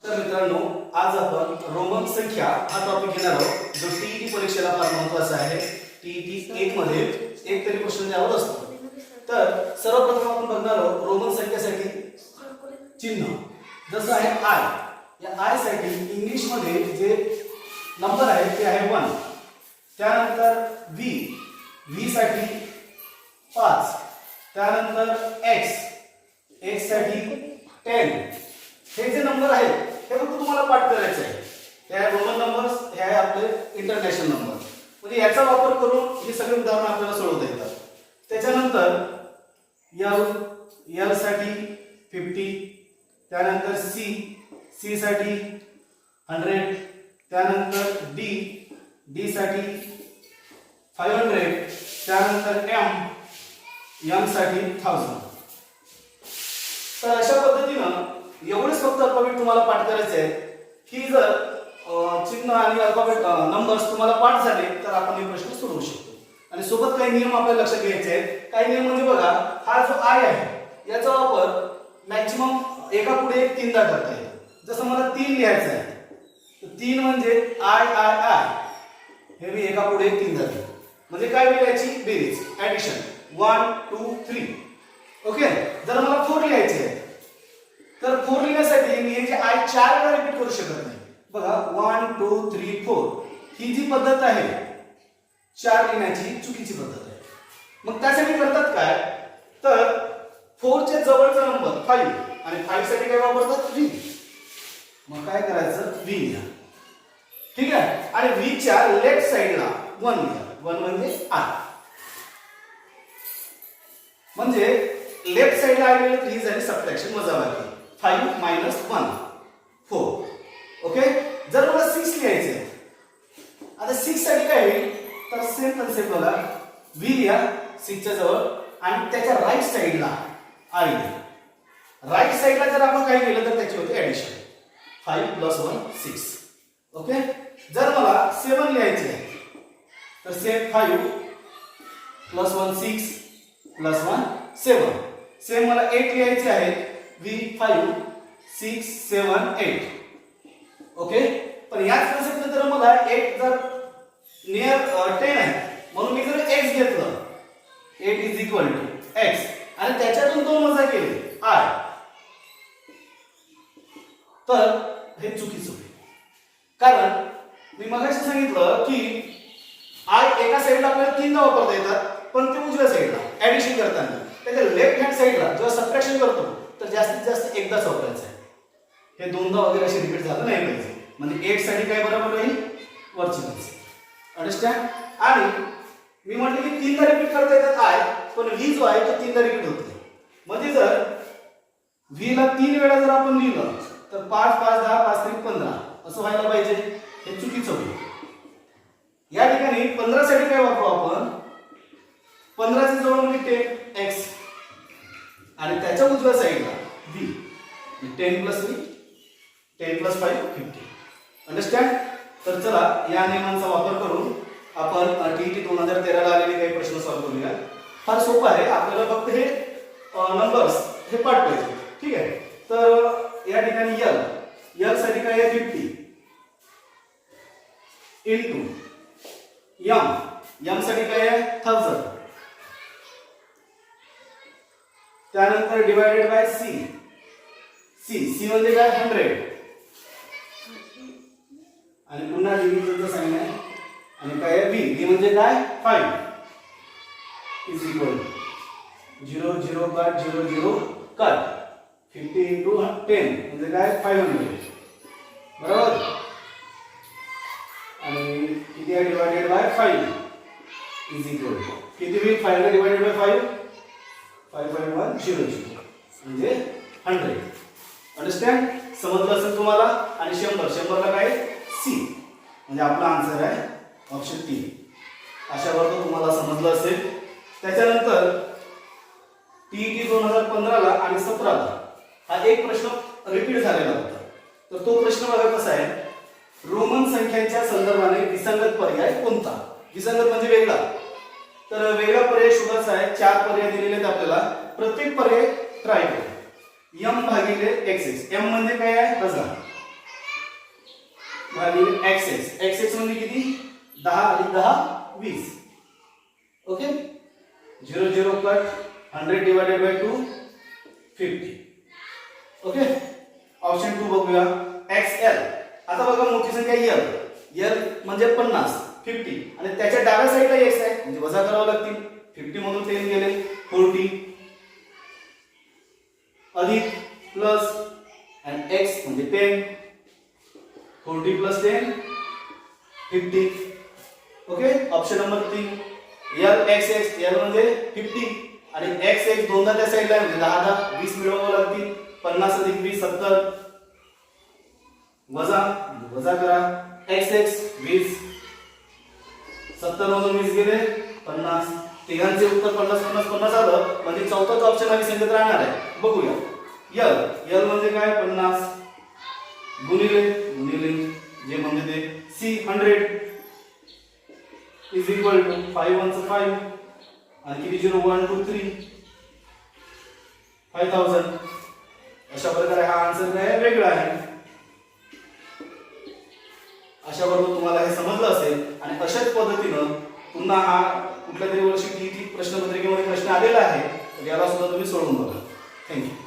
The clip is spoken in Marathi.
तर मित्रांनो, आज आपण रोमन संख्या हा टॉपिक घेणार आहोत, जो टीईटी परीक्षेला फार महत्त्वाचा आहे. टीईटी 1 मध्ये एक तरी क्वेश्चन द्यावा असतो. तर सर्वप्रथम आपण बघणार आहोत रोमन संख्येसाठी चिन्ह. जसं आहे आय, या आय साठी इंग्लिश मध्ये जे नंबर आहे ते आहे 1. त्यानंतर व्ही साठी 5. त्यानंतर एक्स साठी 10. हे जे नंबर आहेत हे फक्त तुम्हाला पाठ करायचे आहे. हे रोमन नंबर्स, हे आहे आपले इंटरनॅशनल नंबर. म्हणजे याचा वापर करून हे सगळे उदाहरण आपल्याला सोडवता येतात. त्याच्यानंतर एल साठी 50. त्यानंतर सी साठी 100. त्यानंतर डी साठी 500. त्यानंतर एम साठी 1000. तर अशा पद्धतीनं एवढेच फक्त अल्फाबेट तुम्हाला पाठ करायचे आहे. ही जर चिन्ह आणि अल्फाबेट नंबर्स तुम्हाला पाठ झाले तर आपण हे प्रश्न सोडवू शकतो. आणि सोबत काही नियम आपल्याला लक्षात घ्यायचे आहेत. काही नियम म्हणजे बघा, हा जो आय आहे याचा वापर मॅक्सिमम एका पुढे एक 3दा करता येतो. जसं मला 3 लिहायचं आहे तर 3 म्हणजे आय आय आय, हे मी एका पुढे 3दा लिहितो. म्हणजे काय होईल याची बेरीज, ऍडिशन 1 2 3. ओके. जर मला 4 लिहायचे आहे तर 4 लिहिण्यासाठी मी हे जे आय 4 वेळा रिपीट करू शकत नाही. बघा 1 2 3 4 ही जी पद्धत आहे 4 लिहिण्याची चुकीची पद्धत आहे. मग त्यासाठी करतात काय, तर 4 च्या जवळचा नंबर 5 आणि 5 साठी काय वापरतात व्ही. मग काय करायचं, व्ही लिहा. ठीक आहे. आणि व्ही च्या लेफ्ट साइडला 1 लिहा. 1 म्हणजे आय. म्हणजे लेफ्ट साइडला आय लिहिलं तर ही झाली सबट्रॅक्शन, वजाबाकी. 5 - 1 4. ओके. जर मला 6 लिहायचे आहे, आता 6 साठी काय होईल, तर सेम कन्सेप्ट बघा, व्ही लिहा 6 च्या जवळ आणि त्याच्या राईट साइडला आय लिहा. राईट साइडला जर आपण काय केलं तर त्याची होते ऍडिशन 5 + 1 6. ओके. जर मला 7 लिहायचे आहे तर सेम 5 + 1 6 + 1 7. सेम मला 8 लिहायचे आहे, व्ही 5 6 7 8. ओके. पण याच कन्सेप्ट जर मला 8 जर नियर 10 आहे म्हणून मी जर x घेतलं, 8 = x आणि त्याच्यातून 2 वजा केले आय, तर हे चुकीचं होईल. कारण मी मगाशी सांगितलं की आय एका साईडला आपल्याला 3दा वापरता येतात, पण ते उजव्या साईडला ऍडिशन करताना. त्याच्या लेफ्ट हँड साईडला जेव्हा सबट्रॅक्शन करतो तर जास्तीत जास्त एकदाच वापरायचं आहे. हे 2दा वगैरे असे रिपीट झालं नाही पाहिजे. म्हणजे 8 साठी काय बरोबर राहील, वरची बाजू. अंडरस्टँड. आणि मी म्हटलं की 3दा रिपीट करता येतात आय, पण व्ही जो आहे तो 3दा रिपीट होत नाही. म्हणजे जर व्ही ला 3 वेळा जर आपण लिहिलं तर 5 5 10 5 3 15 असं व्हायला पाहिजे. हे चुकीचं होईल. या ठिकाणी 15 साठी काय वापरू आपण, 15 च्या जवळ म्हणजे 10x आणि त्याच्या उजव्या साईडला v, 10 + 3 10 + 5 50. अंडरस्टँड. तर चला या नियमांचा वापर करून आपण टीईटी 2013 ला आलेले काही प्रश्न सॉल्व्ह करूया. फार सोपं आहे. आपल्याला फक्त हे नंबर्स हे पाठ पाहिजे. ठीक आहे. तर या ठिकाणी एल साठी काय आहे 50 * एम साठी काय आहे 1000. त्यानंतर डिवायडेड बाय सी म्हणजे काय 100 आणि पुन्हा डिव्हिजनचं साइन आहे. आणि काय आहे बी म्हणजे काय 5 = 0 0 कट 0 0 कट 50 × 10 म्हणजे काय 500. बरोबर. आणि किती आहे डिवायडेड बाय 5 किती होईल, 500 डिवायडेड बाय 5 5.100 म्हणजे 100. अंडरस्टँड. समजलं असेल तुम्हाला. आणि 100 ला काय सी म्हणजे आपला आन्सर आहे ऑप्शन 3. अशा वर्ग तुम्हाला समजलं असेल. त्याच्यानंतर टीईटी 2015 ला आणि 17 ला हा एक प्रश्न रिपीट झालेला होता. तर तो प्रश्न बघा कसा आहे, रोमन संख्यांच्या संदर्भाने विसंगत पर्याय कोणता. विसंगत म्हणजे वेगळा. तर वेगळा पर्याय शोधायचा आहे. 4 पर्याय दिलेले आहेत आपल्याला. प्रत्येक पर्याय ट्राय करू. m भागिले xx. m म्हणजे काय आहे वजन. भागिले एक्स एक्स. एक्स एक्स म्हणजे किती 10 अधिक 10 20. Okay 0 0 cut 100 divided by 2 50. Okay option 2 बघूया XL. आता बघा मोठी संख्या L म्हणजे 50 50 आणि त्याच्या डाव्या साईडला x आहे म्हणजे वजा करावं लागतील. 50 मधून 10 गेले 40 अधिक प्लस आणि x म्हणजे 10 40 plus 10 50. Okay option number 3 L x x. L म्हणजे 50 आणि x x दोनदा त्या साईडला आहे म्हणजे 10 10 20 मिळवावं लागतील. 50 अधिक 20 70 वजा करा x x 20 70 मधून 20 गेले 50. तिघांचे उत्तर 50 50 50 आलं म्हणजे चौथाच ऑप्शन आम्ही संख्येत राहणार आहे. बघूया L म्हणजे काय 50 गुणिले जे म्हणजे ते C 100 इज इक्वल टू 5 1 5 आणि किती 0 1 2 3 5000. अशा प्रकारे हा आन्सर काय वेगळा आहे. अशा बरोबर तुम्हाला हे समजलं असेल आणि अशाच पद्धतीनं पुन्हा हा कुठल्या तरी वर्षी टी प्रश्नपत्रिकेमध्ये प्रश्न आलेला आहे तर याला सुद्धा तुम्ही सोडवून बघा. थँक्यू.